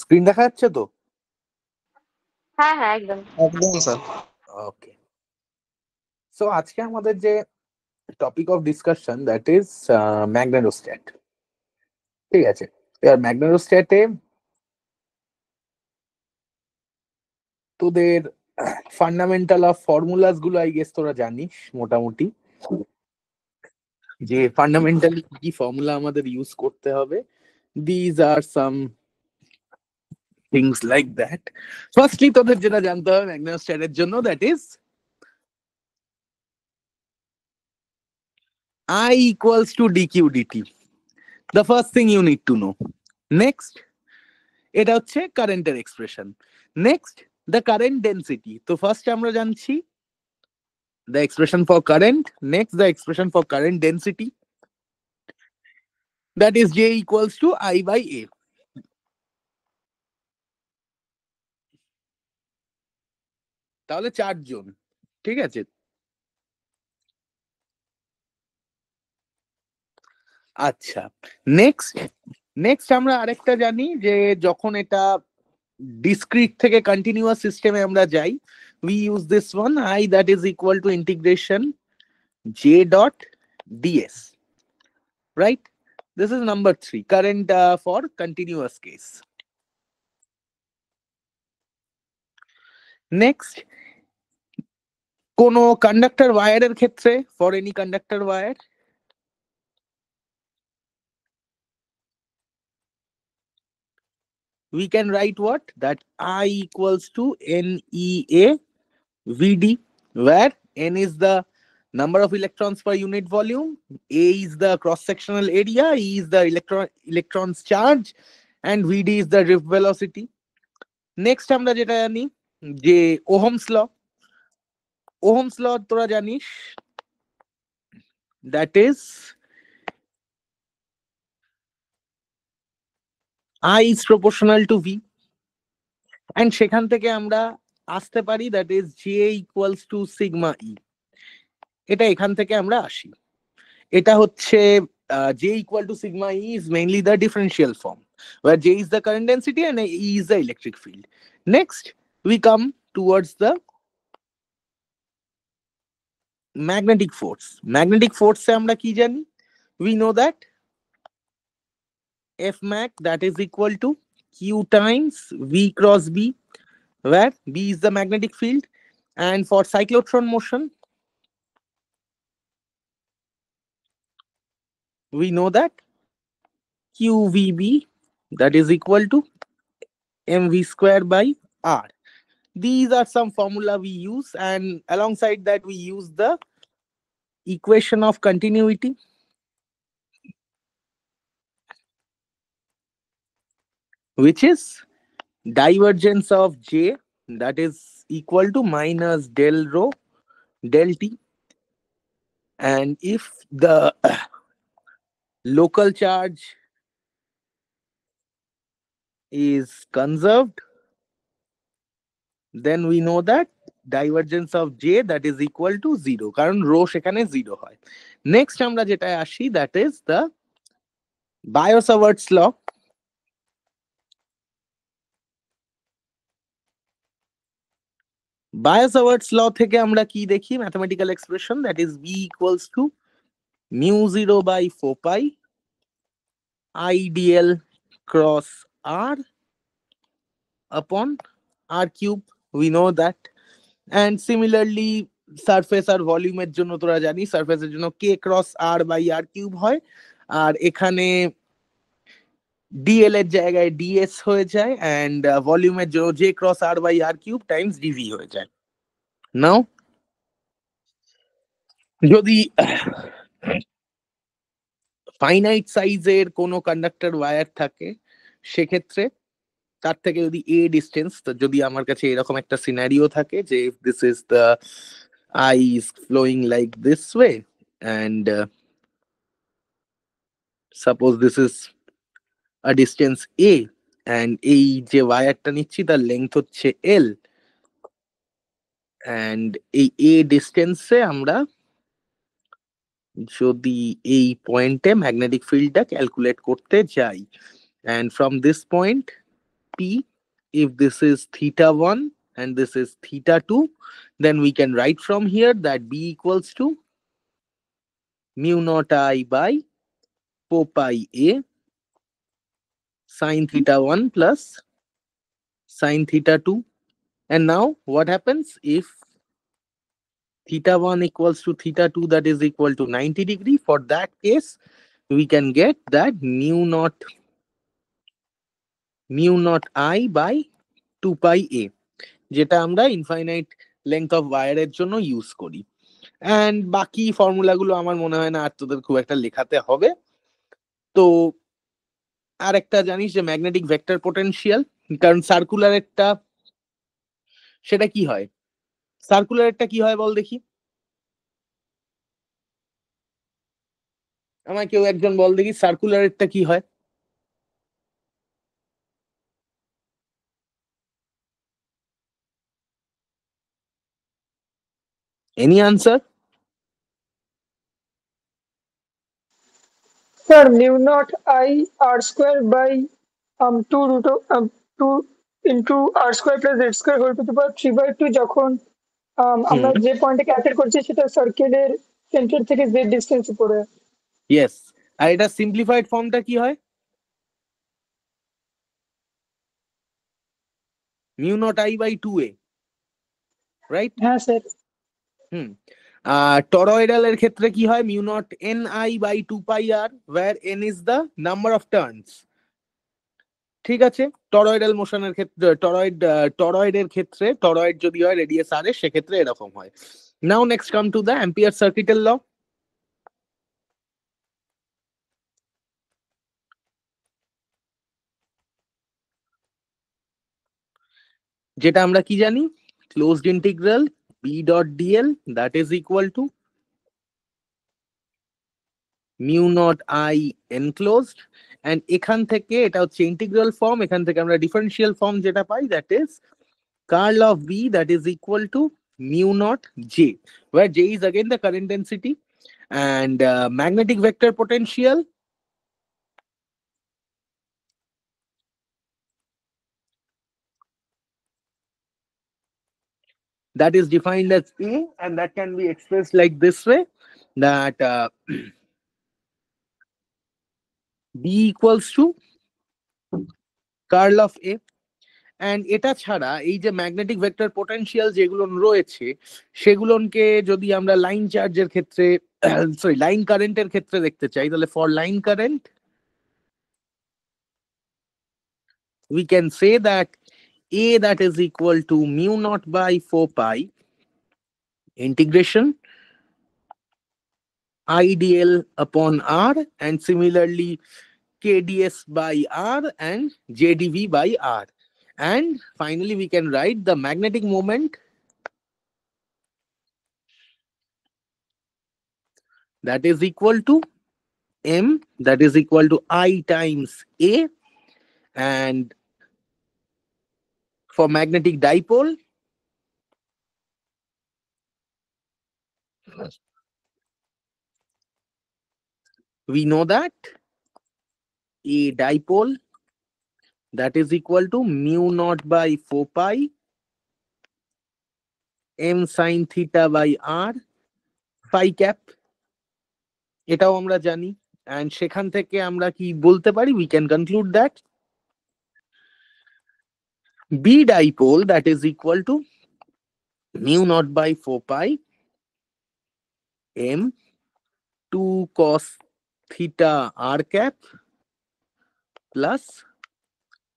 Screen দেখা যাচ্ছে তো? হ্যাঁ হ্যাঁ একদম। একদম স্যার। ওকে, সো আজকে আমাদের যে topic of discussion that is magnetostat. ঠিক আছে, এবার ম্যাগনেটোস্ট্যাটে তোদের ফান্ডামেন্টাল অফ ফর্মুলাস গুলো আই গেস তোরা জানিস মোটামুটি, যে ফান্ডামেন্টালি কি ফর্মুলা আমাদের ইউজ করতে হবে। These are some things like that. Firstly তোদের যেটা জানতে হবে ম্যাগনেটোস্ট্যাটের জন্য, that is I equals to dq dt. The first thing you need to know. Next, এটা হচ্ছে কারেন্টের expression. Next, the current density. তো ফার্স্ট আমরা জানছি the expression for current. Next, the expression for current density, that is J equals to I by A. তাহলে চারজন, ঠিক আছে। আচ্ছা, নেক্সট আমরা আরেকটা জানি যে যখন এটা ডিসক্রিট থেকে কন্টিনিউয়াস সিস্টেমে আমরা যাই, we use this one I that is equal to integration J dot ds, right? This is number 3, current for continuous case. Next, কোনো কন্ডাক্টর ওয়্যারের ক্ষেত্রে, for any conductor wire, we can write what? That I equals to NEA VD, where N is the number of electrons per unit volume, A is the cross-sectional area, E is the electrons charge, and VD is the drift velocity. Next আমরা যেটা জানি যে Ohm's law তোরা জানিস, that is I is proportional to V, and সেখান থেকে আমরা আসতে পারি that is J equals to sigma E. এটা এখান থেকে আমরা আসি। এটা হচ্ছে J equal to sigma E is mainly the differential form, where J is the current density and E is the electric field. Next, we come towards the magnetic force. Magnetic force se amra ki jani? We know that F mag, that is equal to Q times V cross B, where B is the magnetic field. And for cyclotron motion, we know that QVB, that is equal to mv square by r. These are some formula we use, and alongside that we use the equation of continuity, which is divergence of J, that is equal to minus del rho del T. And if the local charge is conserved, then we know that divergence of J, that is equal to 0, কারণ rho সেখানে 0 হয়। Next আমরা যেটা আসি, that is the Biot-Savart's law. Biot-Savart's law থেকে আমরা কি দেখি mathematical expression, that is B equals to mu 0 by 4 pi IDL cross R upon R cube. We know that. And similarly, surface আর ভলিউমের জন্য তোরা জানি সারফেসের জন্য K cross R by R cube হয়, আর এখানে DL এর জায়গায় DS হয়ে যায়, and ভলিউমের জন্য J cross R by R cube times dV হয়ে যায়। নাও যদি ফাইনাইট সাইজের কোনো কন্ডাক্টর ওয়্যার থাকে, সেক্ষেত্রে তার থেকে যদি এ ডিস্টেন্স, যদি আমার কাছে এরকম একটা সিনারিও থাকে যে this is the I is flowing like this way, and suppose this is a distance A, and এই যে ওয়্যারটা নিচ্ছি তার লেংথ হচ্ছে L, and এই A ডিস্টেন্সে আমরা যদি এই পয়েন্টে ম্যাগনেটিক ফিল্ডটা ক্যালকুলেট করতে যাই, and from this point P. If this is theta 1 and this is theta 2, then we can write from here that B equals to mu naught I by 4 pi A sine theta 1 plus sine theta 2. And now what happens if theta 1 equals to theta 2, that is equal to 90 degree? For that case, we can get that mu naught I by 2 pi A, যেটা আমরা infinite length of ওয়্যারের জন্য use করি। And বাকি ফর্মুলাগুলো আমার মনে হয় না আর তোদের খুব একটা লেখাতে হবে। তো আর একটা জানিস যে ম্যাগনেটিক ভেক্টর পোটেনশিয়াল, কারণ সার্কুলারেরটা সেটা কি হয়? সার্কুলারেরটা কি হয় বল দেখি, আমায় কেউ একজন বল দেখি সার্কুলারেরটা কি হয়? Any answer? Sir, mu naught I r square by 2 root of 2 into r square plus z square whole to the power 3 by 2 যখন আমরা যে পয়েন্টে ক্যালকুলেট করছি সেটা সার্কেলের সেন্টার থেকে z ডিসটেন্স উপরে। ইয়েস, আর এটা সিম্পলিফাইড ফর্মটা কি হয়? mu naught I by 2a, right? হ্যাঁ স্যার। টরয়েডাল এর ক্ষেত্রে কি হয়? mu naught ni by 2 pi r, where n is the number of turns। ঠিক আছে, টরয়েডাল মোশনের ক্ষেত্রে টরয়েডের ক্ষেত্রে টরয়েড যদি হয় রেডিয়াস r এর, সেক্ষেত্রে এরকম হয়। Now next come to the Ampere সার্কিটের ল। যেটা আমরা কি জানি? Closed integral b dot dl that is equal to mu naught I enclosed, and এখান থেকে এটা হচ্ছে ইন্টিগ্রাল ফর্ম, এখান থেকে আমরা ডিফারেনশিয়াল ফর্ম যেটা পাই that is curl of B that is equal to mu naught J, where J is again the current density, and magnetic vector potential that is defined as A, and that can be expressed like this way, that B equals to curl of A। And এটা ছাড়া এই যে magnetic vector potential যেগুলো রয়েছে, সেগুলোকে যদি আমরা line চার্জের ক্ষেত্রে সরি লাইন কারেন্টের ক্ষেত্রে দেখতে চাই, তাহলে for line current we can say that A that is equal to mu naught by 4 pi integration IDL upon R, and similarly KDS by R and JDV by R. And finally we can write the magnetic moment that is equal to M, that is equal to I times A, and for magnetic dipole we know that A dipole that is equal to mu naught by 4 pi M sin theta by R phi cap, এটাও আমরা জানি। and সেখান থেকে আমরা কি বলতে পারি? we can conclude that B dipole that is equal to mu naught by 4 pi M 2 cos theta R cap plus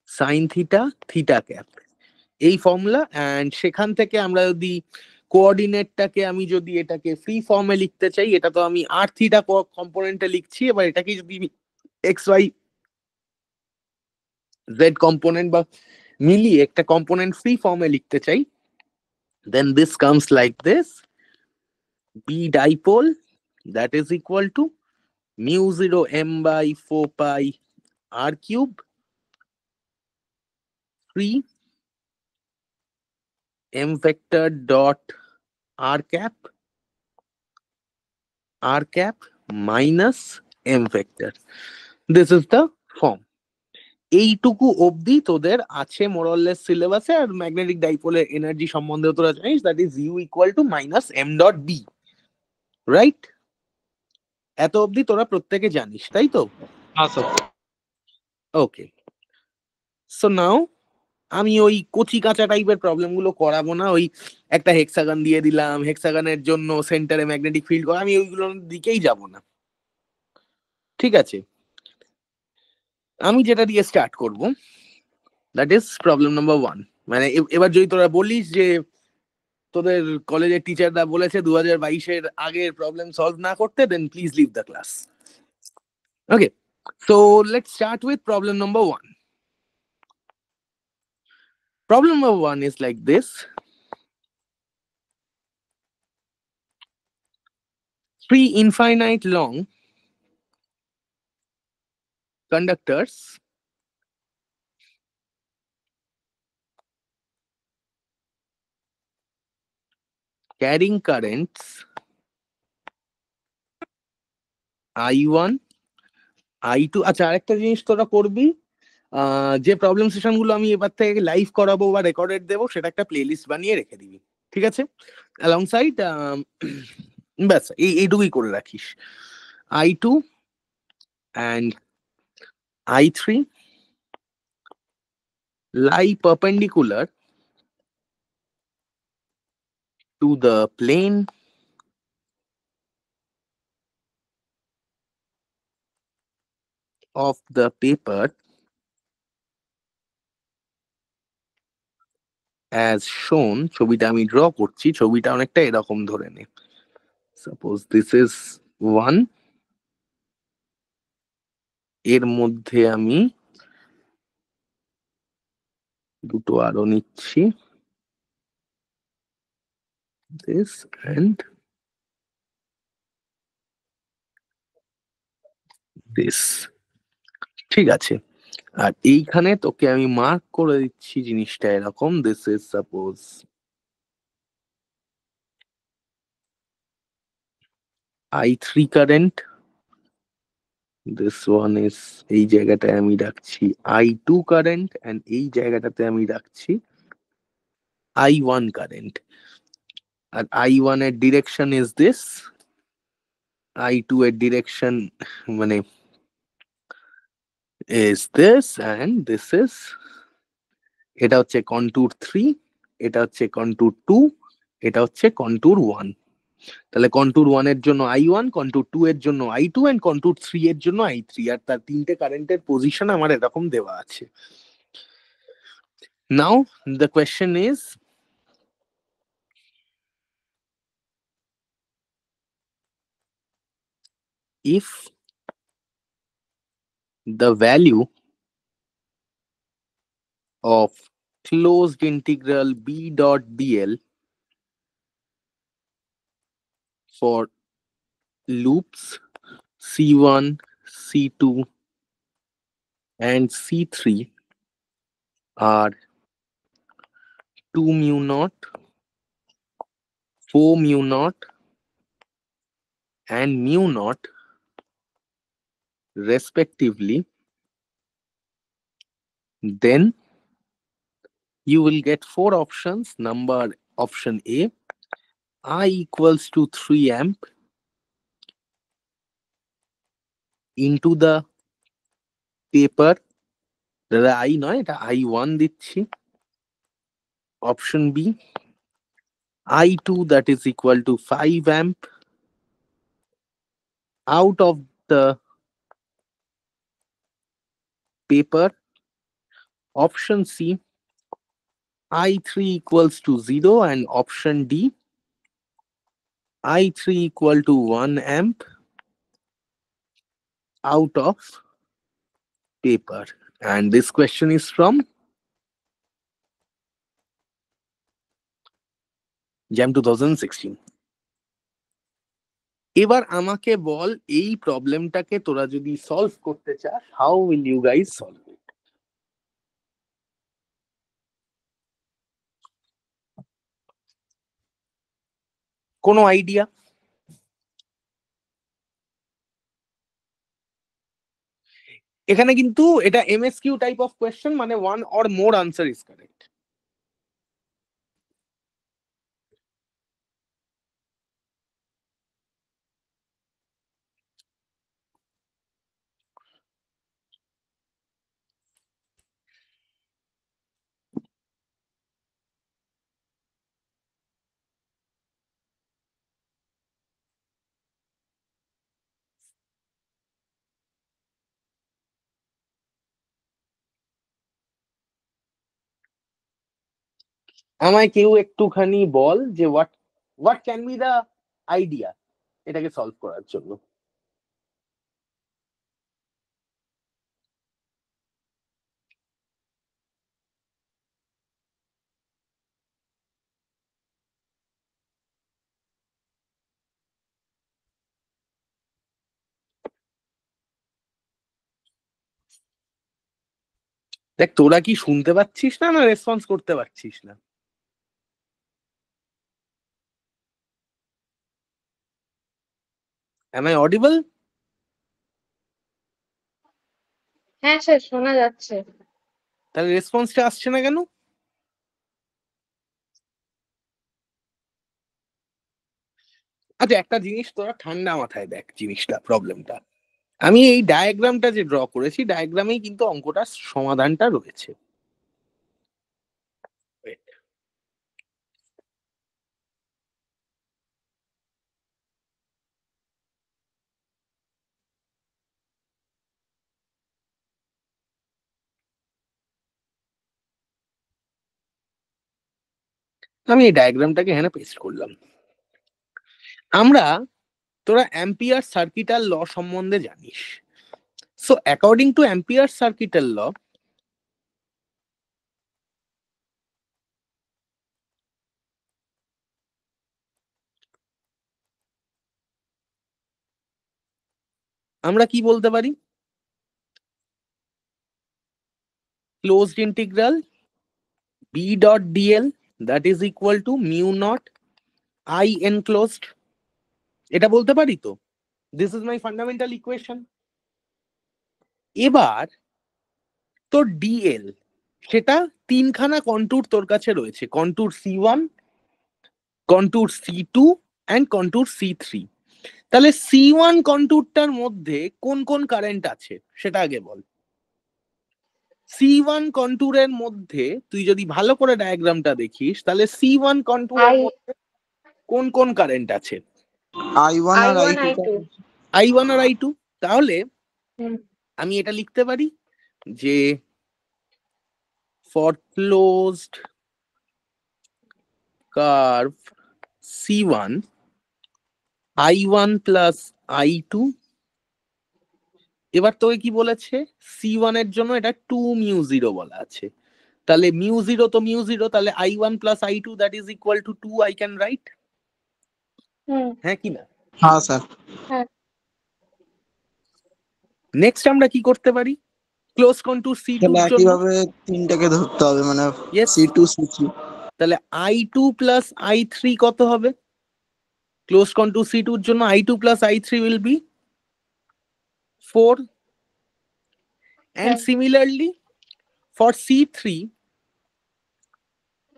sin theta theta cap, এই ফর্মুলা। অ্যান্ড সেখান থেকে আমরা যদি কোঅর্ডিনেটটাকে আমি যদি এটাকে ফ্রি ফর্মে লিখতে চাই, এটা তো আমি আর থিটা কম্পোনেন্টে লিখছি, এবার এটাকে যদি এক্স ওয়াই জেড কম্পোনেন্ট বা মিলিয়ে একটা কম্পোনেন্ট ফ্রি ফর্মে লিখতে চাই, then this comes like this: B dipole that is equal to mu 0 m by 4 pi r cube 3 m vector dot r cap minus m vector. This is the form. এইটুকু অবধি তোদের আছে মোরলেস সিলেবাসে, আর magnetic ডাইপোলের energy সম্বন্ধে তোরা জানিস, that is U equal to minus M dot B, right? এত অবধি তোরা প্রত্যেকে জানিস, তাই তো? হ্যাঁ স্যার। ওকে, সো নাও আমি ওই কচি কাঁচা টাইপের প্রবলেম গুলো করাবো না। ওই একটা হেক্সাগন দিয়ে দিলাম, হেক্সাগনের জন্য সেন্টারে ম্যাগনেটিক ফিল্ড করা, আমি ওইগুলোর দিকেই যাব না, ঠিক আছে? আমি যেটা দিয়ে স্টার্ট করব, দ্যাট ইজ প্রবলেম নাম্বার 1। মানে এবার যদি তোরা বলিস যে তোদের কলেজের টিচাররা বলেছে 2022-এর আগের প্রবলেম সলভ না করতে, then please leave the class. Okay, so let's start with problem number 1. Problem number 1 is like this. Three infinite long conductors carrying currents I1, I2. আচ্ছা, আরেকটা জিনিস তোরা করবি, যে প্রবলেম সেশন গুলো আমি এবার থেকে লাইভ করাবো বা রেকর্ডেড দেবো, সেটা একটা প্লেলিস্ট বানিয়ে রেখে দিবি, ঠিক আছে? অ্যালং সাইড ব্যাস এইটুকুই করে রাখিস। I2 and I3 lie perpendicular to the plane of the paper as shown. ছবিটা আমি ড্র করছি, ছবিটা অনেকটা এরকম ধরে নে। সাপোজ দিস ইজ 1, এর মধ্যে আমি দুটো আরো নিচ্ছি, this and this, ঠিক আছে? আর এইখানে তোকে আমি মার্ক করে দিচ্ছি জিনিসটা এরকম, this is suppose I3 current, this one is, এই জায়গাটায় আমি রাখছি I2 কারেন্ট, এন্ড এই জায়গাটাতে আমি রাখছি I1 কারেন্ট। আর I1 এর ডিরেকশন ইজ দিস, I2 এর ডিরেকশন মানে is this, and this is, এটা হচ্ছে কন্ট্যুর 3, এটা হচ্ছে কন্ট্যুর 2, এটা হচ্ছে কন্ট্যুর 1। তাহলে কন্ট্যুর 1 এর জন্য I1, কন্ট্যুর 2 এর জন্য I2, এন্ড কন্ট্যুর 3 এর জন্য I3। আর তার তিনটে কারেন্টের পজিশন আমার এরকম দেওয়া আছে। Now the question is, if the value of closed integral B dot dl for loops C1, C2 and C3 are 2 mu naught, 4 mu naught and mu naught respectively, then you will get 4 options. Number option A, I equals to 3 amp into the paper, দাদা I নয়, এটা I1 দিচ্ছি। Option B, I2 that is equal to 5 amp out of the paper. Option C, I3 equals to 0, and option D, I3 equal to 1 amp out of paper. And this question is from JAM 2016. এবার আমাকে বল, এই প্রবলেমটাকে তোরা যদি solve করতে চাস, how will you guys solve it? কোনো idea? এখানে কিন্তু এটা এমএসকিউ টাইপ অফ কোয়েশ্চেন, মানে one or more answer is correct. আমায় কেউ একটুখানি বল যে what what can be the idea এটাকে সলভ করার জন্য। দেখ, তোরা কি শুনতে পাচ্ছিস না, না রেসপন্স করতে পারছিস না? Am I audible? হ্যাঁ স্যার, শোনা যাচ্ছে। তাহলে রেসপন্সটা আসছে না কেন? আচ্ছা, একটা জিনিস তোরা ঠান্ডা মাথায় দেখ জিনিসটা, প্রবলেমটা। আমি এই ডায়াগ্রামটা যে ড্র করেছি, ডায়াগ্রামেই কিন্তু অঙ্কটার সমাধানটা রয়েছে। আমি এই ডায়াগ্রামটাকে এখানে পেস্ট করলাম। আমরা, তোরা অ্যাম্পিয়ার সার্কিটাল ল সম্বন্ধে জানিস। So according to Ampere circuital law, আমরা কি বলতে পারি? Closed integral B dot DL that is equal to mu naught I enclosed, এটা বলতে পারি তো? This is my fundamental equation. এবার তোর ডিএল, সেটা তিনখানা কন্টুর তোর কাছে রয়েছে, contour C1, contour C2 and contour C3। তাহলে C1 কন্টুরটার মধ্যে কোন কোন কারেন্ট আছে সেটা আগে বল। C1 কন্টুরের মধ্যে তুই যদি ভালো করে ডায়াগ্রামটা দেখিস, তাহলে C1 কন্টুরের আই মধ্যে কোন কোন কারেন্ট আছে? I1 আর I1 I2 I2। I1 আর I2। তাহলে হুম। আমি এটা লিখতে পারি যে for closed curve C1, I1 plus I2। এবার তোকে কি বলেছে? C1 এর জন্য এটা 2μ0 বলা আছে। তাহলে μ0 তো μ0, তাহলে I1 plus I2 that is equal to 2, I can write. Hmm. হ্যাঁ কি না? হ্যাঁ স্যার। হ্যাঁ। নেক্সট আমরা কি করতে পারি? ক্লোজ কন্টুর C2 তাহলে এর জন্য, একইভাবে তিনটাকে ধরতে হবে, মানে ইয়েস, C2 C3। তাহলে I2 প্লাস I3 কত হবে? ক্লোজ কন্টুর C2 এর জন্য I2 plus I3 will be 4, and হ্যাঁ। similarly for C3,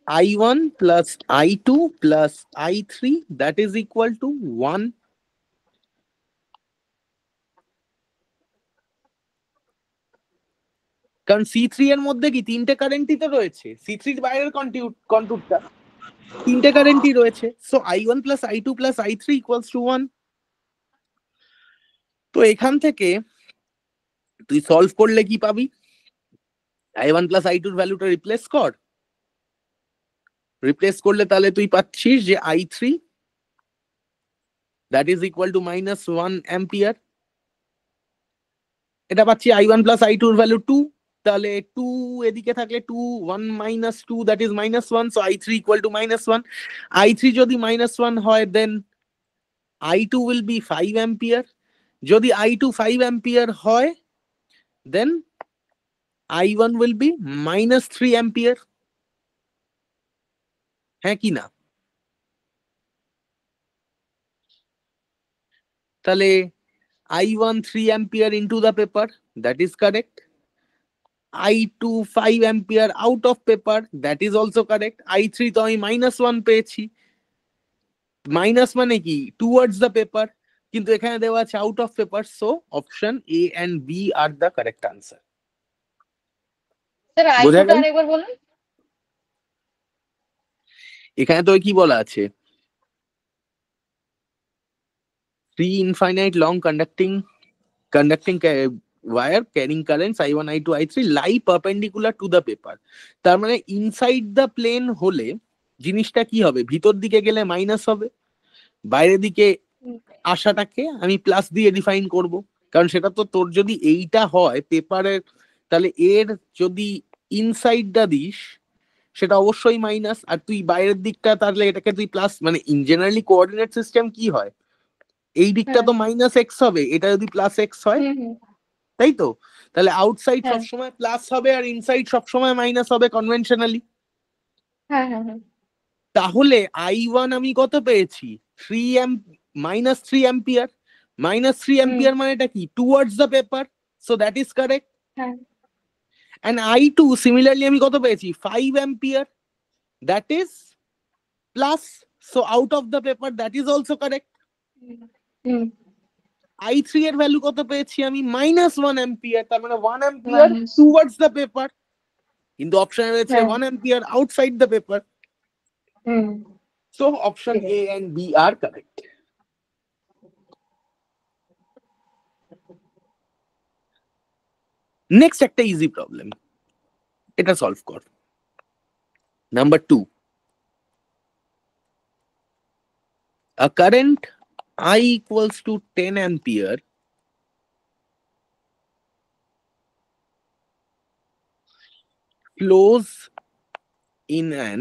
I1 plus I2 plus I3 that is equal to 1. কারণ C3 এর মধ্যে কি তিনটে কারেন্টই তো রয়েছে, C3 এর বাইরের কন্টুরটা তিনটে কারেন্টই রয়েছে। So I1 plus I2 plus I3 equals to 1. তো এখান থেকে তুই সলভ করলে কি পাবি? I1 plus I2 এর ভ্যালুটা রিপ্লেস কর। রিপ্লেস করলে তাহলে তুই পাচ্ছিস যে I3 that is equal to -1 ampere। এটা পাচ্ছি I1 plus I2 এর ভ্যালু 2, তাহলে 2 এদিকে থাকলে 2, 1 minus 2 that is -1, so I3 equal to -1। I3 যদি -1 হয়, then I2 will be 5 ampere। যদি I2 5 ampere হয়, then I1 will be -3 ampere। হ্যাঁ কি না? তাহলে I1 3 ampere into the paper, that is correct. I2 5 ampere out of paper, that is also correct. I3 তো আমি -1 পেয়েছি, মাইনাস মানে কি টুয়ার্ডস দ্য পেপার, কিন্তু এখানে দেওয়া আছে out of paper, so option A and B are the correct answer. Sir বোঝা I2 টা গেল? আরেকবার বলুন। এখানে তো কি বলা আছে, three infinite long conducting wire carrying currents I1 I2 I3 lie perpendicular to the paper, তার মানে ইনসাইড দ্য প্লেন হলে জিনিসটা কি হবে, ভিতর দিকে গেলে মাইনাস হবে, বাইরের দিকে হুম, আশাটাকে আমি প্লাস দিয়ে ডিফাইন করব, কারণ সেটা তো তোর যদি এইটা হয় পেপারের, তাহলে এর যদি ইনসাইডটা দিস সেটা অবশ্যই মাইনাস, আর তুই বাইরের দিকটা তাহলে এটাকে তুই প্লাস, মানে ইন জেনারেলি কোঅর্ডিনেট সিস্টেম কি হয়, এই দিকটা হ্যাঁ, তো মাইনাস এক্স হবে, এটা যদি প্লাস এক্স হয়, হুম, হুম, তাই তো? তাহলে আউটসাইড হ্যাঁ, সবসময় প্লাস হবে আর ইনসাইড সবসময় মাইনাস হবে কনভেনশনালি। হ্যাঁ, হ্যাঁ, হ্যাঁ, তাহলে I1 আমি কত পেয়েছি, -3 অ্যাম্পিয়ার, -3 হুম, অ্যাম্পিয়ার মানেটা কি towards the paper, so that is correct. হ্যাঁ, এন্ড I2 সিমিলারলি আমি কত পেয়েছি 5 ampere, that is plus, so out of the paper, that is also correct. Hmm, hmm, I3 এর ভ্যালু কত পেয়েছি আমি -1 অ্যাম্পিয়ার, তার মানে 1 ampere minus, towards the paper, কিন্তু অপশনে রয়েছে হ্যাঁ, 1 ampere outside the paper, hmm, so option ঠিক এ আছে। And B are correct. Next একটা ইজি প্রবলেম, এটা সলভ কর। Number 2, a current I equals to 10 ampere flows in an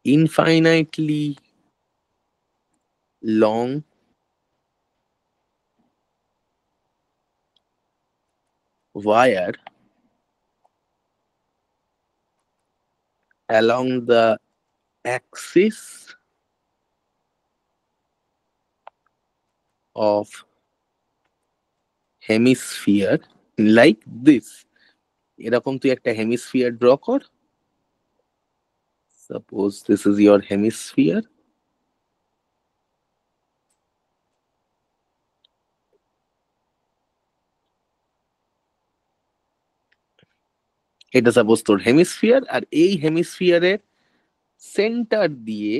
infinitely long wire along the axis of hemisphere like this, এরকম তুই একটা hemisphere draw কর, suppose this is your hemisphere, এটা suppose তোর hemisphere, আর এই হেমিস্ফিয়ারের centre দিয়ে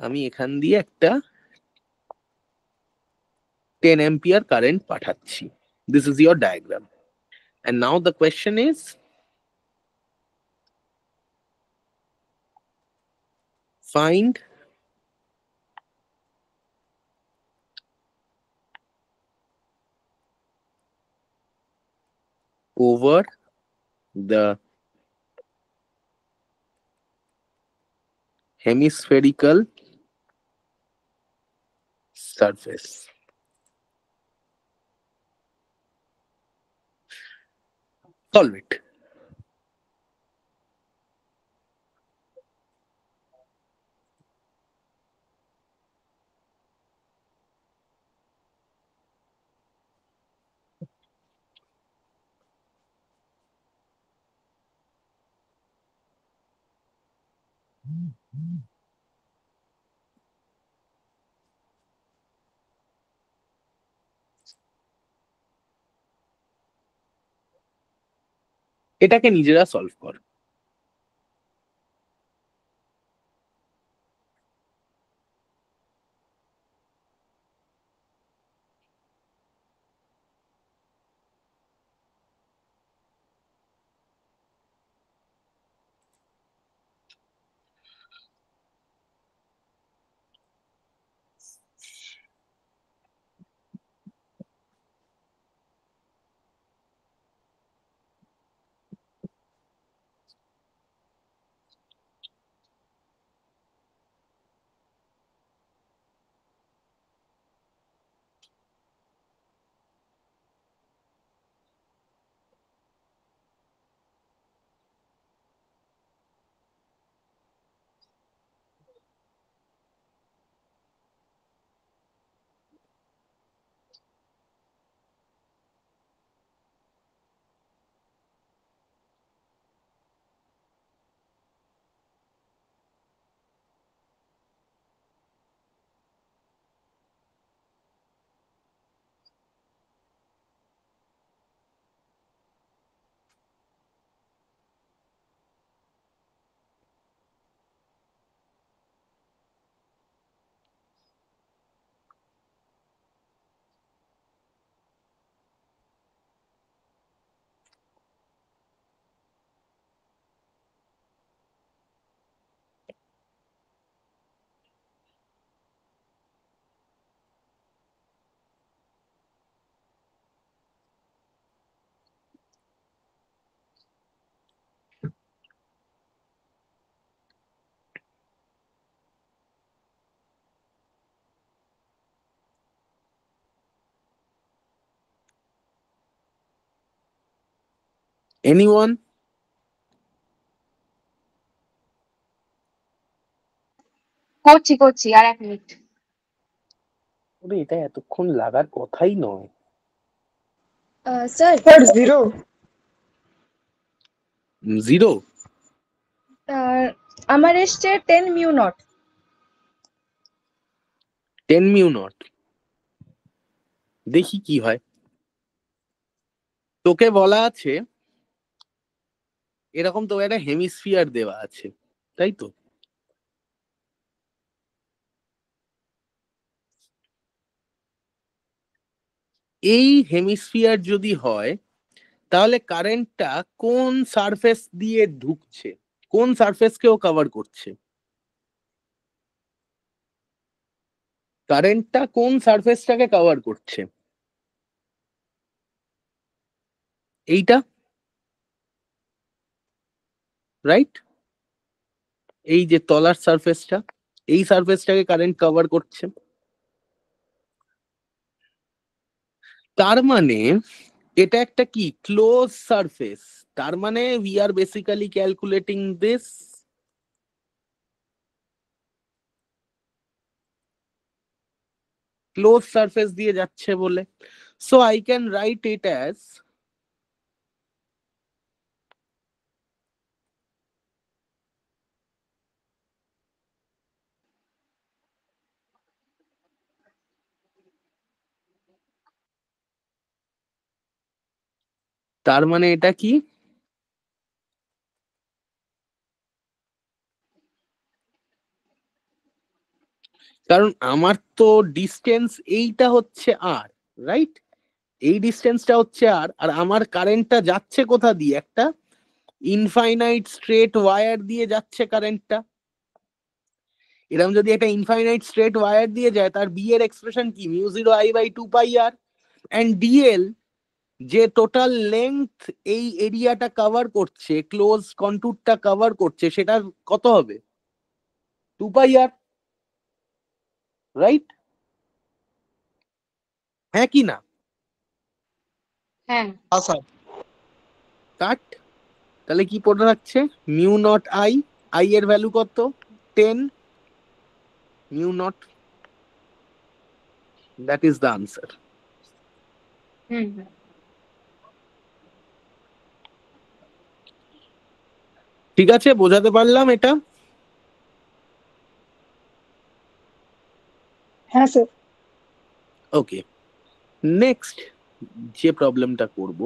আমি এখান দিয়ে একটা 10 ampere current পাঠাচ্ছি, this is your diagram, and now the question is find over the hemispherical surface. Solve it. এটাকে নিজেরা সলভ কর। এনিওয়ান? করছি আর 1 মিনিট। ওরে এটা এতক্ষণ লাগার কথাই নয়। Sir sir 0। জিরো? আমার এসছে 10 মিউ নট। 10 mu not. দেখি কি হয়। তোকে বলা আছে এরকম, তো একটা হেমিস্ফিয়ার দেওয়া আছে, তাই তো? এই হেমিস্ফিয়ার যদি হয় তাহলে কারেন্টটা কোন সারফেস দিয়ে ঢুকছে, কোন সারফেসকেও কভার করছে? কারেন্টটা কোন সারফেসটাকে কভার করছে? এইটা, রাইট? এই যে তলার সারফেসটা, এই সারফেসটাকে কারেন্ট কভার করছে। তার মানে এটা একটা কি ক্লোজ সারফেস। তার মানে we are basically calculating this close surface দিয়ে যাচ্ছে বলে। So I can right it as তার মানে এটা কি? কারণ আমার তো ডিস্টেন্স এইটা হচ্ছে আর, রাইট? এই ডিস্টেন্সটা হচ্ছে আর, আর আমার কারেন্টটা যাচ্ছে কোথা দিয়ে? একটা ইনফাইনাইট স্ট্রেট ওয়্যার দিয়ে যাচ্ছে কারেন্টটা। এরকম যদি একটা ইনফাইনাইট স্ট্রেট ওয়্যার দিয়ে যায়, তার বি এর এক্সপ্রেশন কি? Mu zero I by 2 pi R. And DL যে টোটাল লেংথ এই এরিয়াটা কভার করছে, ক্লোজ কন্টুরটা কভার করছে, সেটা কত হবে? 2 পাই আর, রাইট? হ্যাঁ কি না? হ্যাঁ। Sir cut. তাহলে কি পড়ে থাকছে? Mu naught I. আই এর ভ্যালু কত? 10 mu naught. That is the answer. Hmm. ঠিক আছে, বোঝাতে পারলাম এটা? হ্যাঁ স্যার। ওকে, নেক্সট যে প্রবলেমটা করব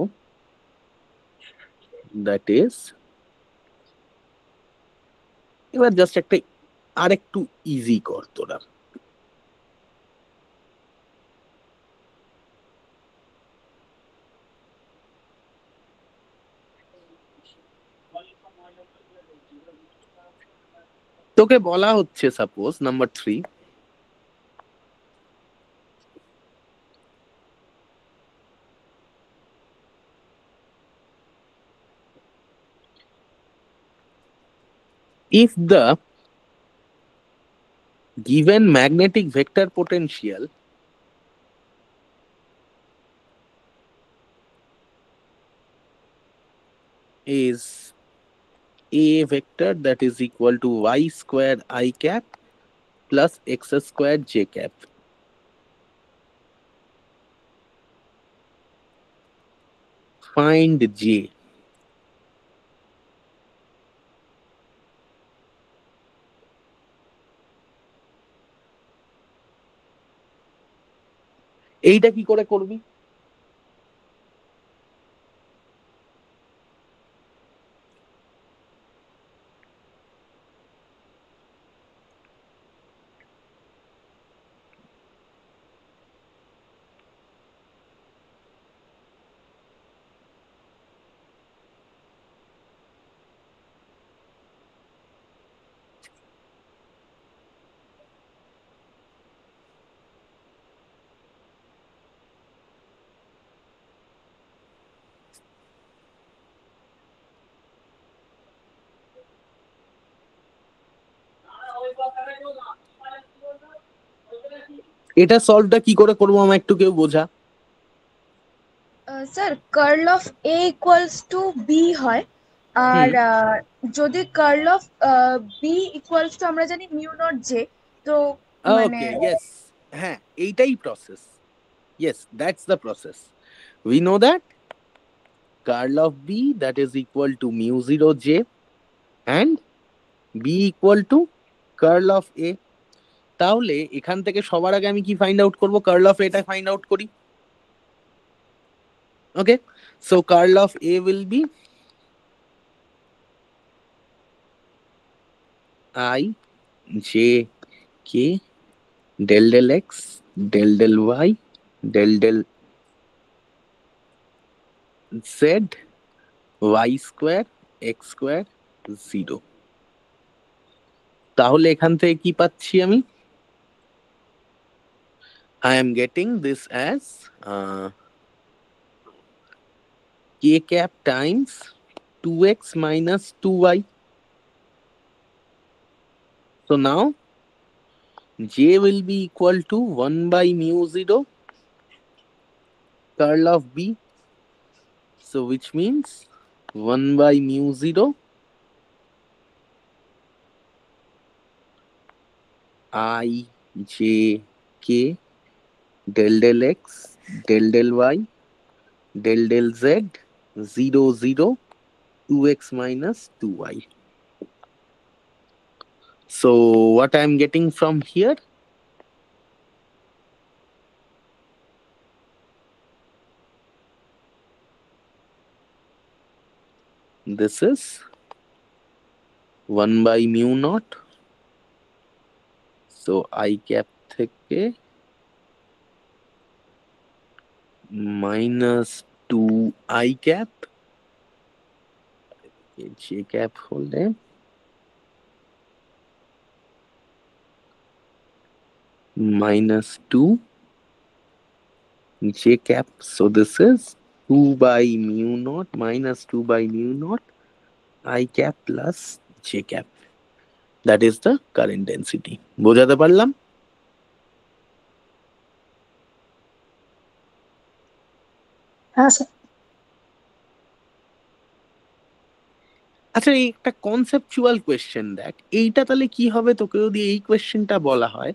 দ্যাট ইজ, এবার জাস্ট একটা আরেকটু ইজি কর তোরা। তোকে বলা হচ্ছে suppose number 3, if the given magnetic vector potential is a vector that is equal to y square I cap plus x square j cap, find j. এইটা কি করে করবি? এটা সলভটা কি করে করবো, আমার একটু কেউ বোঝা। Sir curl of A equals to B হয় আর যদি curl of B equals to আমরা জানি মিউ নট জে তো মানে ওকে ইয়েস, হ্যাঁ এইটাই process. Yes, that's the process. We know that curl of b that is equal to mu 0 j and b equal to curl of a। তাহলে এখান থেকে সবার আগে আমি কি ফাইন্ড আউট করব? কার্ল অফ এটা ফাইন্ড আউট করি। Okay, so curl of a will be I j k del del x del del y del del z y square x square 0। তাহলে এখান থেকে কি পাচ্ছি আমি? I am getting this as k cap times 2x minus 2y. So now j will be equal to 1 by mu 0 curl of b. So which means 1 by mu 0 I j k del del x del del y del del z 0 0 2x minus 2y. So what I am getting from here? This is 1 by mu naught. So I cap থেকে minus 2 I cap j cap হলে minus 2 j cap. So this is 2 by mu naught minus 2 by mu naught I cap plus j cap. That is the current density. বোঝাতে পারলাম? হ্যাঁ sir. আচ্ছা, এই একটা conceptual question দেখ, এইটা তাহলে কি হবে তোকে যদি এই কোয়েশ্চেনটা বলা হয়,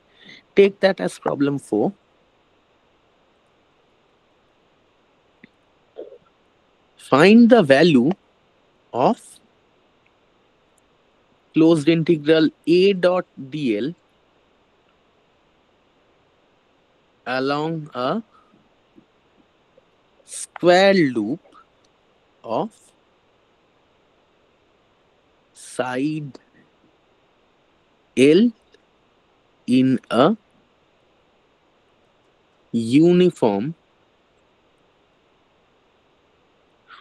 take that as problem 4। Find the value of closed integral a dot dl along a square loop of side L in a uniform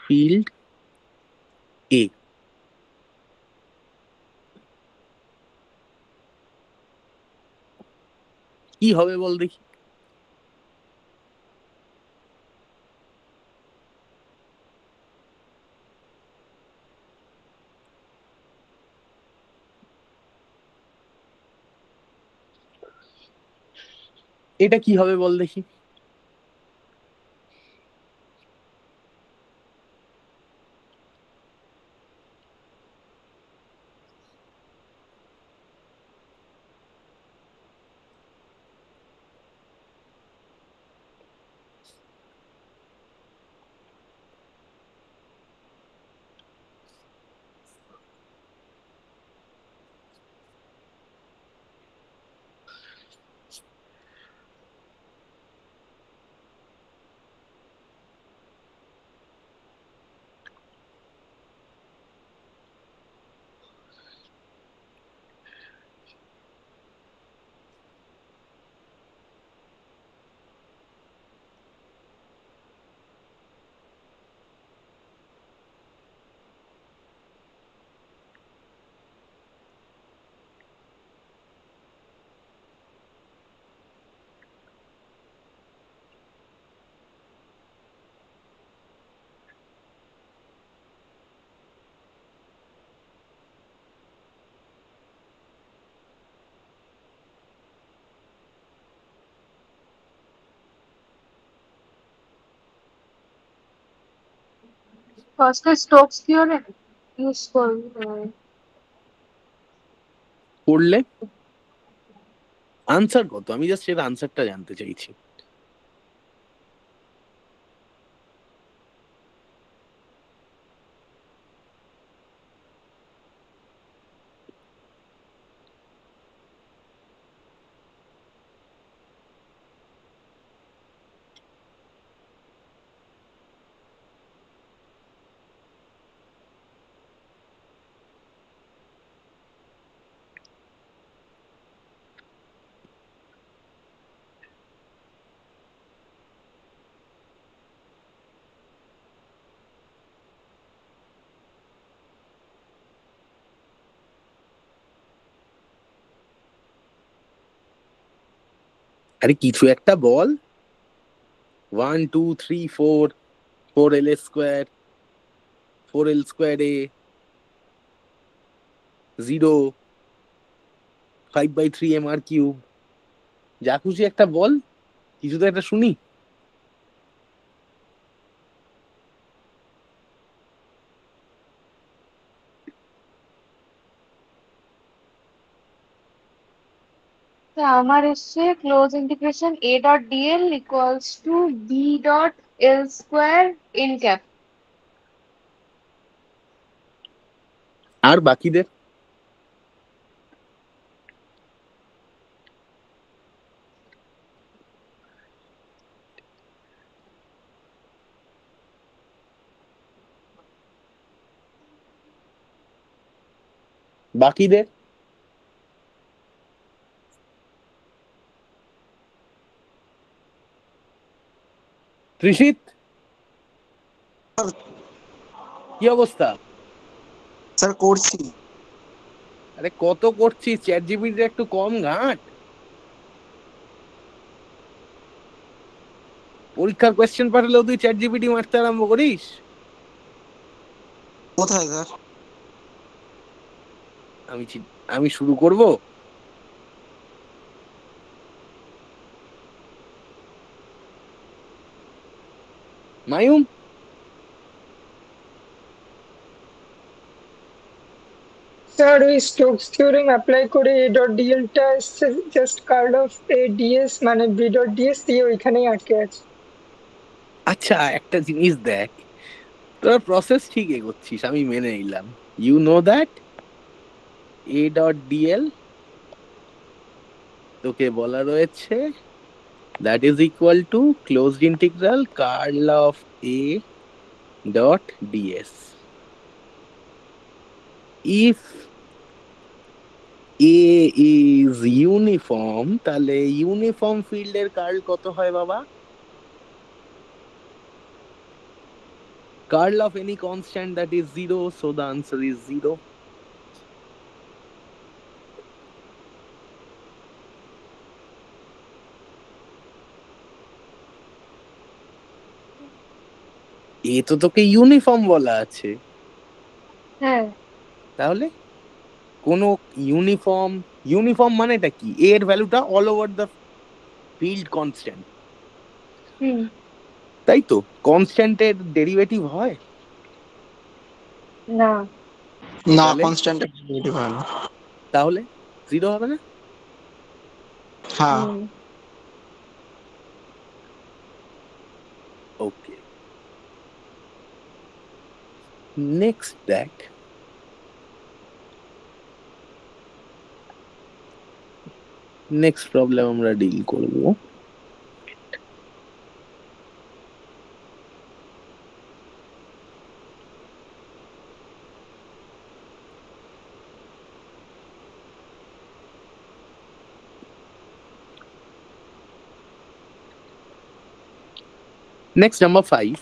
field A। কি হবে বল দেখি? এটা কি হবে বল দেখি? ফার্স্টে স্টোকস থিওরেম ইউজ করলে আনসার কত? আমি জাস্ট এর আনসারটা জানতে চাইছি। আরে কিছু একটা বল। 1 2 3 4 4l স্কোয়ার 4l স্কোয়ার এ 0 5/3 mr কিউব, যা খুশি একটা বল, কিছু তো একটা শুনি। আমার এসছে close integration a dot dl equals to b dot l square in cap. আর বাকিদের? বাকিদের ত্রিশিত, কি অবস্থা? স্যার করছি। আরে কত করছিস? চ্যাট জিপিটি একটু কম ঘাঁট। পরীক্ষার কোয়েশ্চেন পাঠালেও তুই চ্যাট জিপিটি মারতে আরম্ভ করিস? কোথায় স্যার? আমি শুরু করব। মায়ুম, স্যার ওই স্টোকস থিওরেম অ্যাপ্লাই করে এ ডট ডিএল টা just curl of A DS মানে বি ডট ডিএস দিয়ে ওইখানেই আটকে আছে। আচ্ছা একটা জিনিস দেখ, তোর প্রসেস ঠিক এগোচ্ছিস, আমি মেনে নিলাম। You know that A dot DL তোকে বলা রয়েছে that is equal to closed integral curl of A dot DS. If A is uniform, তাহলে ইউনিফর্ম ফিল্ডের কার্ল কত হয় বাবা? Curl of any constant that is 0, so the answer is 0. এ তো তোকে ইউনিফর্ম বলা আছে, হ্যাঁ। তাহলে কোন ইউনিফর্ম, ইউনিফর্ম মানেটা কি? এর ভ্যালুটা all over the field constant, hmm. তাই তো? কনস্ট্যান্টের ডেরিভেটিভ হয় না। না, তাহলে? কনস্ট্যান্ট ডেরিভেটিভ হয় না। তাহলে 0 হবে না? হ্যাঁ। ওকে, নেক্সট দেখ। নেক্সট প্রবলেম আমরা ডিল করব। Next, number 5.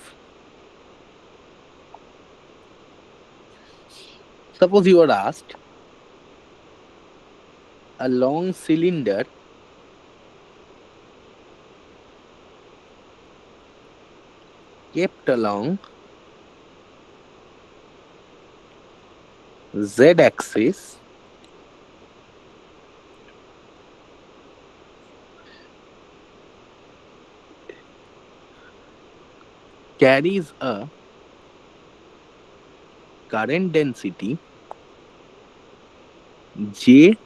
Suppose you are asked a long cylinder kept along z-axis carries a current density J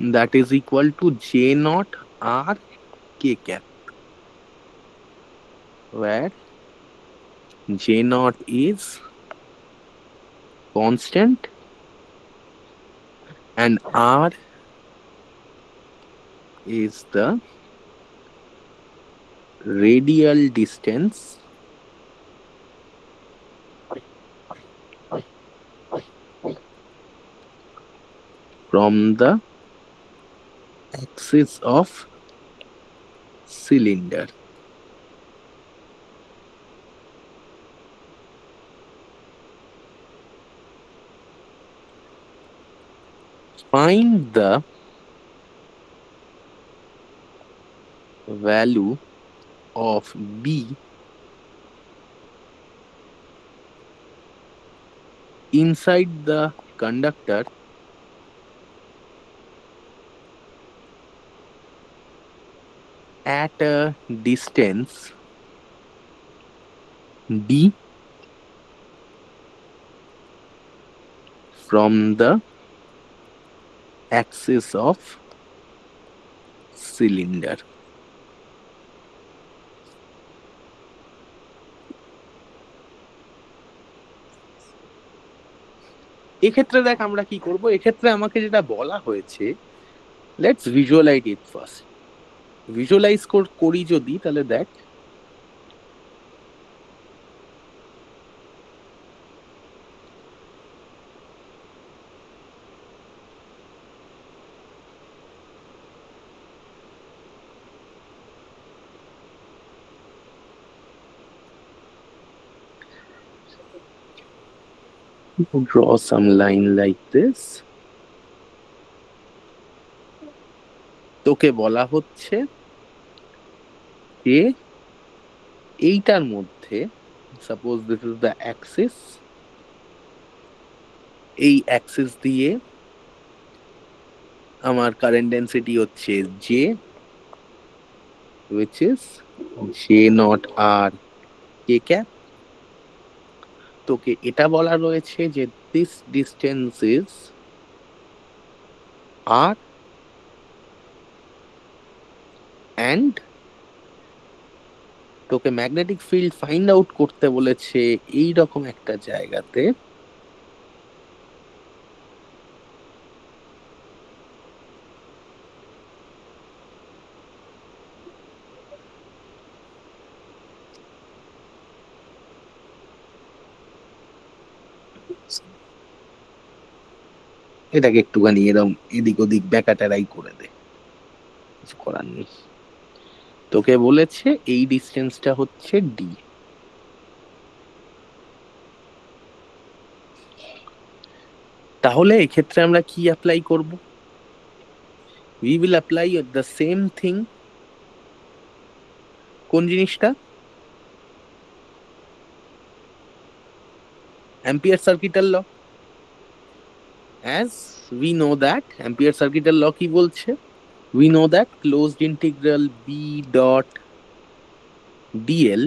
that is equal to J naught R K cap, where J naught is constant and R is the radial distance from the axis of cylinder. Find the value of B inside the conductor at a distance D from the axis of cylinder. এক্ষেত্রে দেখ আমরা কি করব, এক্ষেত্রে আমাকে যেটা বলা হয়েছে, let's visualise it first. Visualise করি যদি, তাহলে দেখ draw some line like this. তোকে বলা হচ্ছে যে এইটার মধ্যে, suppose this is the Axis, এই অ্যাক্সিস দিয়ে আমার কারেন্ট ডেন্সিটি হচ্ছে J, which is J naught R K cap. তোকে এটা বলা রয়েছে যে this distance is R and তোকে ম্যাগনেটিক ফিল্ড ফাইন্ড আউট করতে বলেছে এই রকম একটা জায়গাতে, এটাকে একটুখানি এরকম এদিক ওদিক ব্যাকাটারাই করে দে, কিছু করার নেই। তোকে বলেছে এই ডিস্টেন্সটা হচ্ছে ডি। তাহলে এক্ষেত্রে আমরা কি অ্যাপ্লাই করব? We will apply the same thing. কোন জিনিসটা? অ্যাম্পিয়ার সার্কিটের ল। As we know that Ampere circuital law কি বলছে? We know that closed integral B dot dl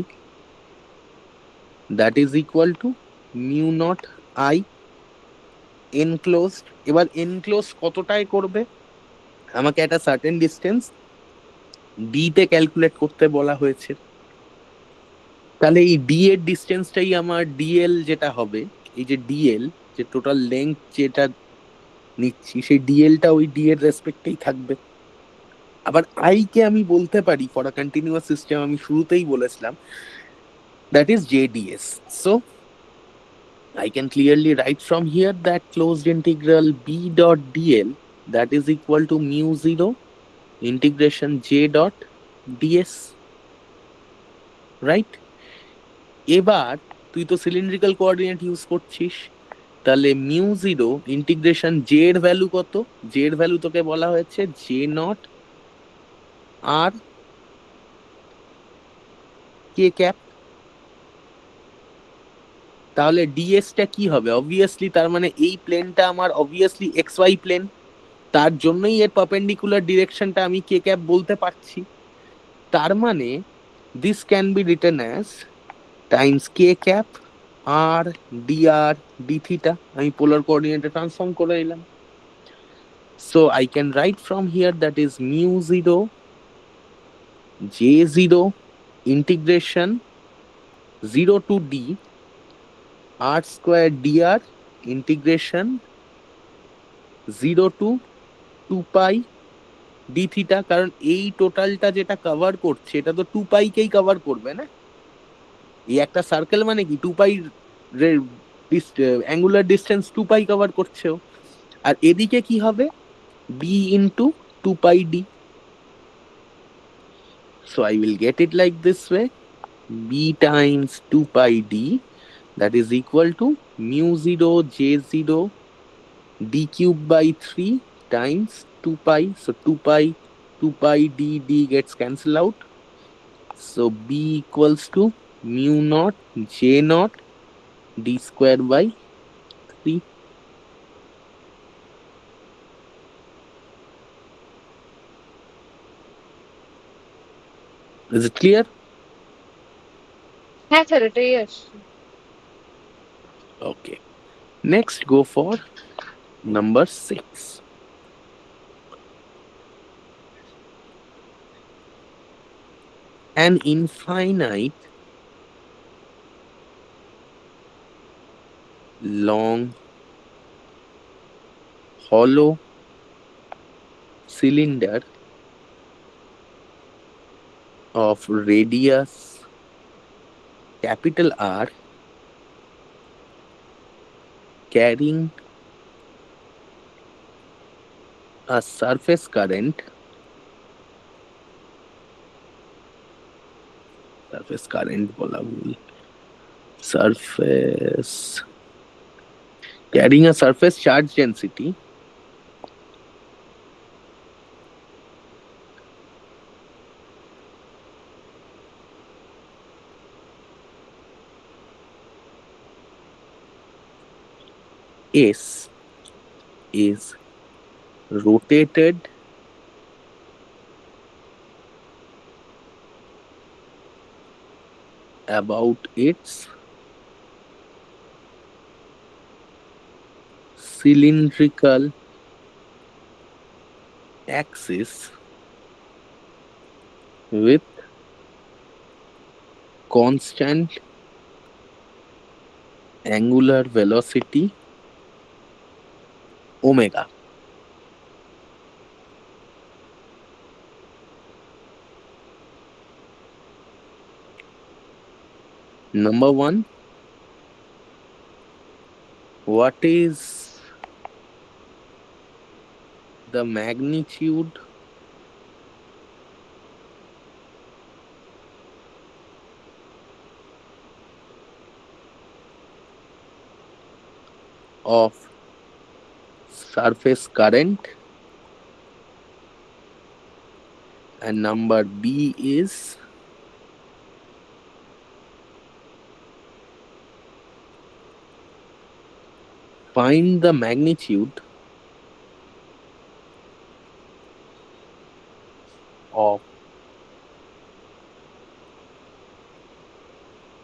that is equal to mu naught I enclosed. এবার enclosed কতটায় করবে? আমাকে একটা certain distance D তে ক্যালকুলেট করতে বলা হয়েছে। তাহলে এই D এর ডিস্টেন্সটাই আমার dl যেটা হবে, এই যে dl যে টোটাল লেংথ যেটা নিচ্ছি, সেই ডিএলটা ওই ডি এর রেসপেক্টেই থাকবে। আবার আই কে আমি বলতে পারি ফর আ কন্টিনিউয়াস সিস্টেম, আমি শুরুতেই বলেছিলাম, that is JDS. So I can clearly write from here that closed integral B dot DL that is equal to mu zero integration J dot DS, right? এবার তুই তো cylindrical coordinate use করছিস, তাহলে mu zero integration J এর value কত? J এর value তোকে বলা হয়েছে J naught R K cap. তাহলে ডিএস টা কি হবে? অবভিয়াসলি তার মানে এই প্লেনটা আমার অবভিয়াসলি এক্স ওয়াই প্লেন, তার জন্যই এর পারপেন্ডিকুলার ডিরেকশনটা আমি কে ক্যাপ বলতে পারছি। তার মানে this can be written as times K cap R dr d theta আমি পোলার কোঅর্ডিনেটে ট্রান্সফর্ম করে দিলাম। So I can write from here that is mu 0 j0 integration 0 to d r square dr integration 0 to 2 pi d theta, কারণ এই টোটালটা যেটা cover করছে এটা তো 2 পাই কেই কভার করবে না। এই একটা সার্কেল মানে কি 2 পাই অ্যাঙ্গুলার ডিসটেন্স 2 পাই কভার করছে ও। আর এদিকে কি হবে b into 2 pi d. So I will get it like this way, b times 2 pi d, that is equal to mu 0 j0 d cube by 3 times 2 pi. So 2 pi d gets cancelled out. So b equals to mu naught j naught d square by 3. Is it clear? হ্যাঁ sir এটাই আসছে। Okay. Next, go for number 6. An infinite long hollow cylinder of radius capital R carrying a surface current bola bhul, surface carrying a surface charge density S is rotated about its cylindrical axis with constant angular velocity omega. Number 1, what is the magnitude of surface current? And number B is find the magnitude of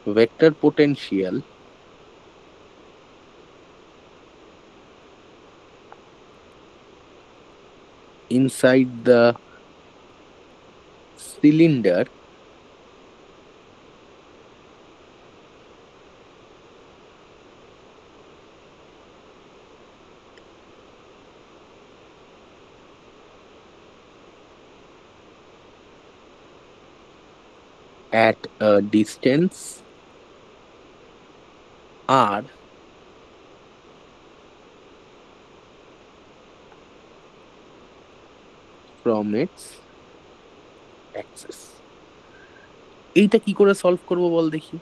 vector potential inside the cylinder at a distance r from its axis. এইটা কি করে solve করব বল দেখি।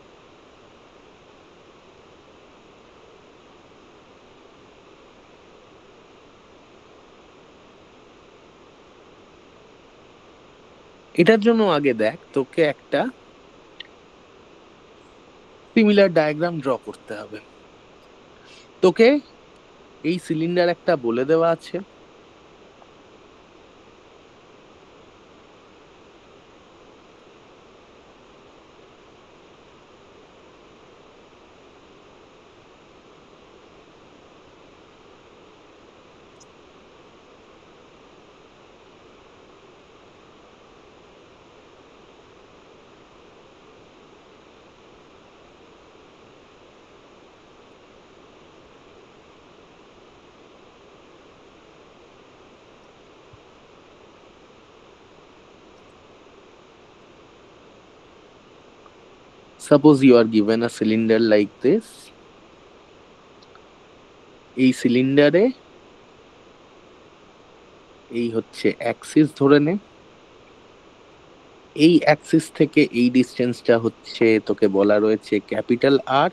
এটার জন্য আগে দেখ তোকে একটা সিমিলার ডায়াগ্রাম ড্র করতে হবে। তোকে এই সিলিন্ডার একটা বলে দেওয়া আছে, Suppose you are given a cylinder like this. এই সিলিন্ডারে এই হচ্ছে অ্যাক্সিস ধরে নে, এই অ্যাক্সিস থেকে এই ডিসটেন্সটা হচ্ছে তোকে বলা রয়েছে capital R.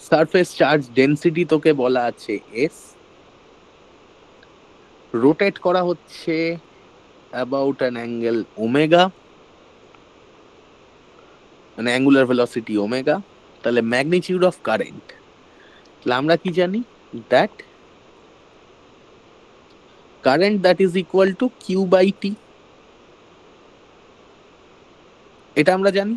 Surface charge density তোকে বলা আছে এস। রোটেট করা হচ্ছে অ্যাবাউট অ্যান অ্যাঙ্গেল ওমেগা, মানে অ্যাঙ্গুলার ভেলোসিটি ওমেগা। তাহলে ম্যাগনিটিউড অফ কারেন্ট, তাহলে আমরা কি জানি? That current that is equal to Q by T, এটা আমরা জানি।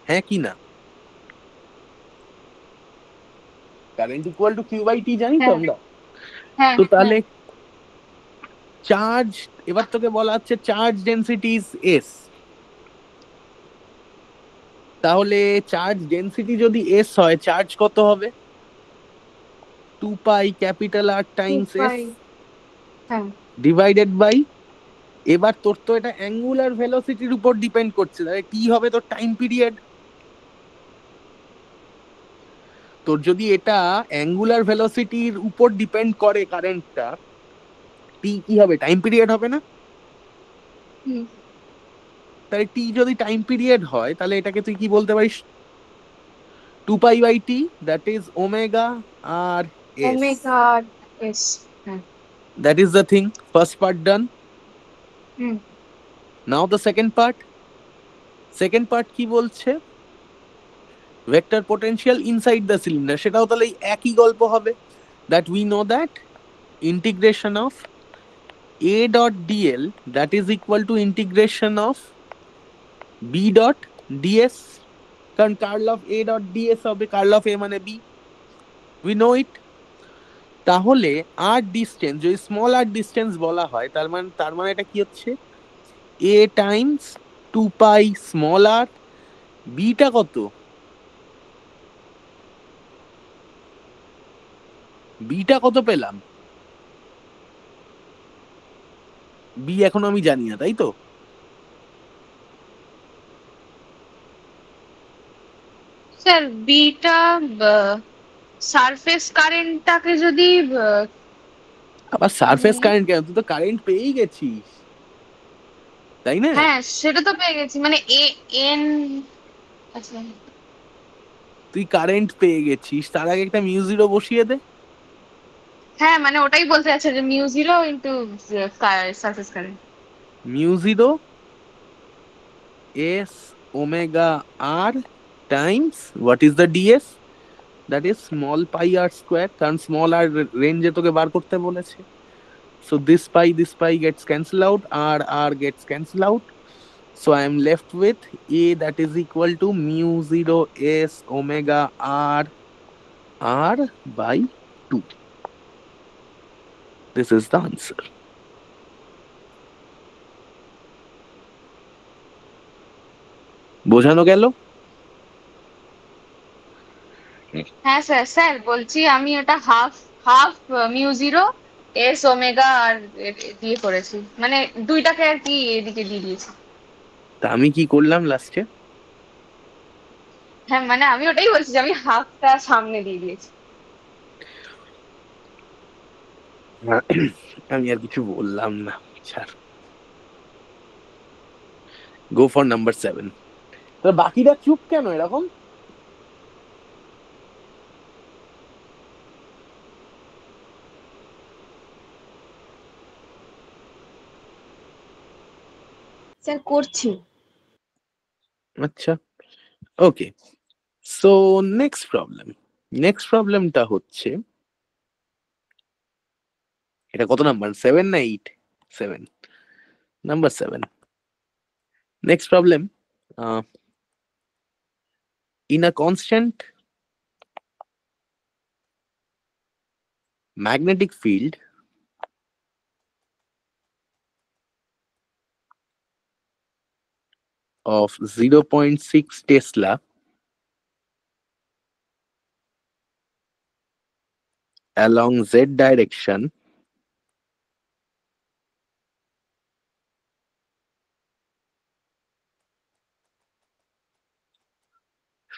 হ্যাঁ কি না? Current equal to Q by T জানি তো হ্যাঁ। আমরা। হ্যাঁ তো তাহলে চার্জ, এবার তোকে বলা হচ্ছে চার্জ ডেনসিটি ইজ এস। তাহলে চার্জ ডেনসিটি যদি এস হয়, চার্জ কত হবে? 2 pi capital R times S হ্যাঁ ডিভাইডেড বাই, এবার তোর তো এটা অ্যাঙ্গুলার ভেলোসিটির উপর ডিপেন্ড করছে, তাহলে টি হবে তোর টাইম পিরিয়ড। তোর যদি এটা অ্যাঙ্গুলার ভেলোসিটির উপর ডিপেন্ড করে কারেন্টটা, টি কি হবে? টাইম পিরিয়ড হবে না? হুম। তাহলে টি যদি টাইম পিরিয়ড হয়, তাহলে এটাকে তুই কি বলতে পারিস? 2 pi by T, that is omega R S. Omega S. হ্যাঁ। That is the thing. First part done. হুম। Now the second part. Second part কি বলছে? Vector potential inside the cylinder. সেটাও তাহলে এই একই গল্প হবে। That we know that integration of A dot dl that is equal to integration of B dot ds. কারণ curl of A dot ds হবে কার্ল অফ A মানে B. We know it. তাহলে আর ডিসটেন্স, যদি small r distance বলা হয়, তার মানে এটা কি হচ্ছে? A times 2 pi small r. Beta কত? বিটা কত পেলাম? বি এখনো আমি জানি না, তাই তো? স্যার বিটা সারফেস কারেন্টটাকে যদি আবার সারফেস কারেন্ট কেন? তুই তো কারেন্ট পেয়েই গেছিস, তাই না? হ্যাঁ সেটা তো পেয়ে গেছি, মানে এ এন। আচ্ছা তুই কারেন্ট পেয়ে গেছিস, তার আগে একটা মিউ জিরো বসিয়ে দে। হ্যাঁ, মানে ওটাই বলতে চাচ্ছি যে mu zero into surface current. Mu zero S omega r times what is the ds, that is small pi r square, কারণ স্মল আর রেঞ্জে তোকে বার করতে বলেছে। So this pi gets cancelled out, r gets cancelled out. So I am left with A that is equal to mu 0 s omega r by 2. This is the answer. বোঝানো গেল? হ্যাঁ sir, sir বলছি আমি ওটা half half mu zero S omega R দিয়ে করেছি, মানে দুইটাকে আর কি এদিকে দিয়ে দিয়েছি। তা আমি কি করলাম লাস্টে? হ্যাঁ মানে আমি ওটাই বলছি যে আমি হাফটা সামনে দিয়ে দিয়েছি। আমি আর কিছু বললাম না, ছাড়। Go for number 7। তো বাকিরা চুপ কেন এরকম? স্যার করছি। আচ্ছা, ওকে। সো নেক্সট প্রবলেমটা হচ্ছে, এটা কত নাম্বার? 7 না 8? 7, number 7। Next problem. In a constant magnetic field of 0.6 Tesla, along z direction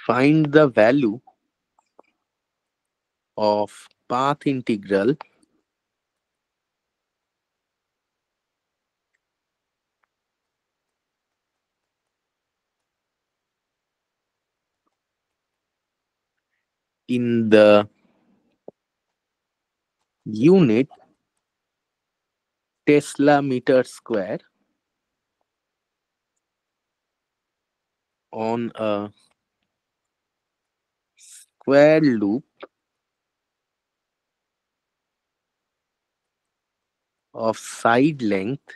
find the value of path integral in the unit Tesla meter square on a square loop of side length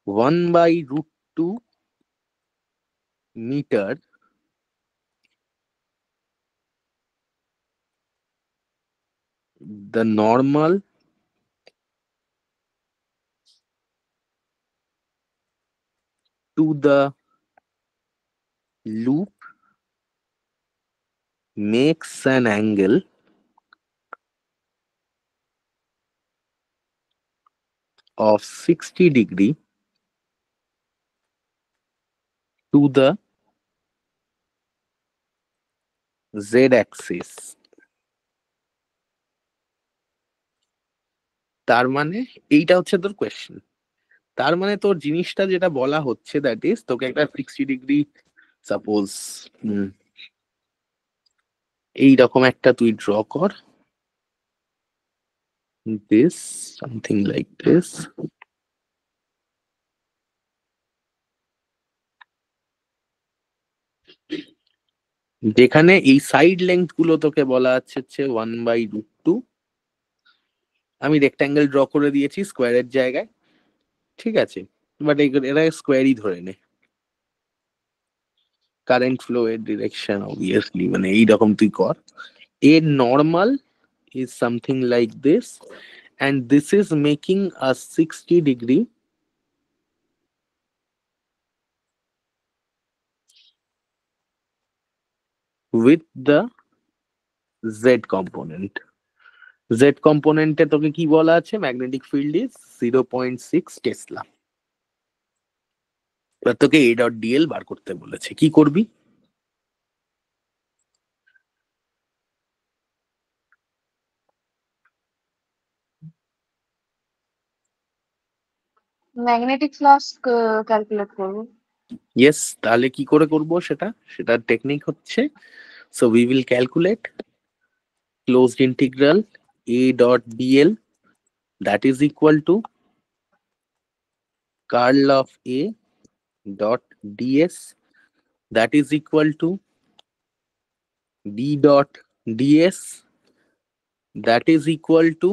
1 by root 2 meter the normal to the loop makes an angle of 60 degree to the z axis. তার মানে এইটা হচ্ছে তোর question. তার মানে তোর জিনিসটা যেটা বলা হচ্ছে দ্যাট ইজ তোকে একটা 60 ডিগ্রি সাপোজ এইরকম একটা তুই ড্র কর, দিস সামথিং লাইক দিস, যেখানে এই সাইড লেন্থ গুলো তোকে বলা হচ্ছে 1 বাই রুট 2। আমি রেক্ট্যাঙ্গেল ড্র করে দিয়েছি স্কোয়ারের জায়গায়, ঠিক আছে, বাট এরা স্কোয়ারই ধরে নে। কারেন্ট ফ্লো এর ডিরেকশন অবভিয়াসলি মানে এইরকম তুই কর। এর normal is something like this and this is making a 60 degree with the z component. z component এ তোকে কি বলা আছে, ম্যাগনেটিক ফিল্ড ইজ 0.6 টেসলা। এবার তোকে a ডট dl বার করতে বলেছে, কি করবি? ম্যাগনেটিক ফ্লাক্স ক্যালকুলেট করবো। ইয়েস, তাহলে কি করে করব সেটা, সেটার টেকনিক হচ্ছে so we will calculate closed integral a dot dl that is equal to curl of a dot ds that is equal to d dot ds that is equal to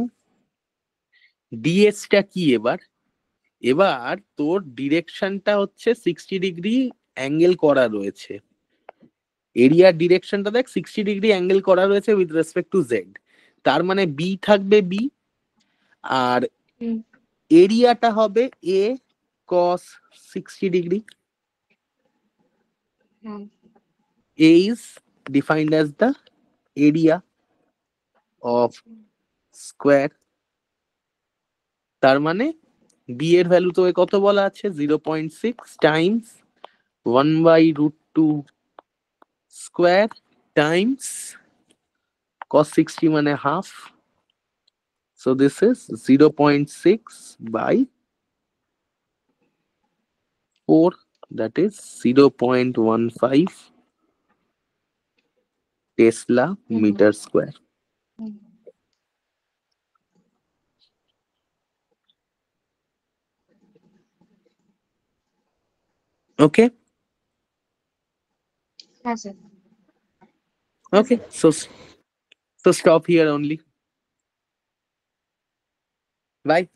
ds টা কি এবার? এবার তোর ডিরেকশনটা হচ্ছে 60 degree angle করা রয়েছে, এরিয়ার ডিরেকশনটা দেখ 60 ডিগ্রি অ্যাঙ্গেল করা রয়েছে উইথ রেসপেক্ট টু জেড। তার মানে বি থাকবে বি, আর এরিয়াটা হবে এ cos 60 degree. A is defined as the area of square। তার মানে বি এর ভ্যালু তো কত বলা আছে, 0.6 times 1 by root 2 square times cos 60 মানে half, so this is 0.6 by 4 that is 0.15 Tesla meter square. Okay, হ্যাঁ sir. okay, so stop here only. Bye.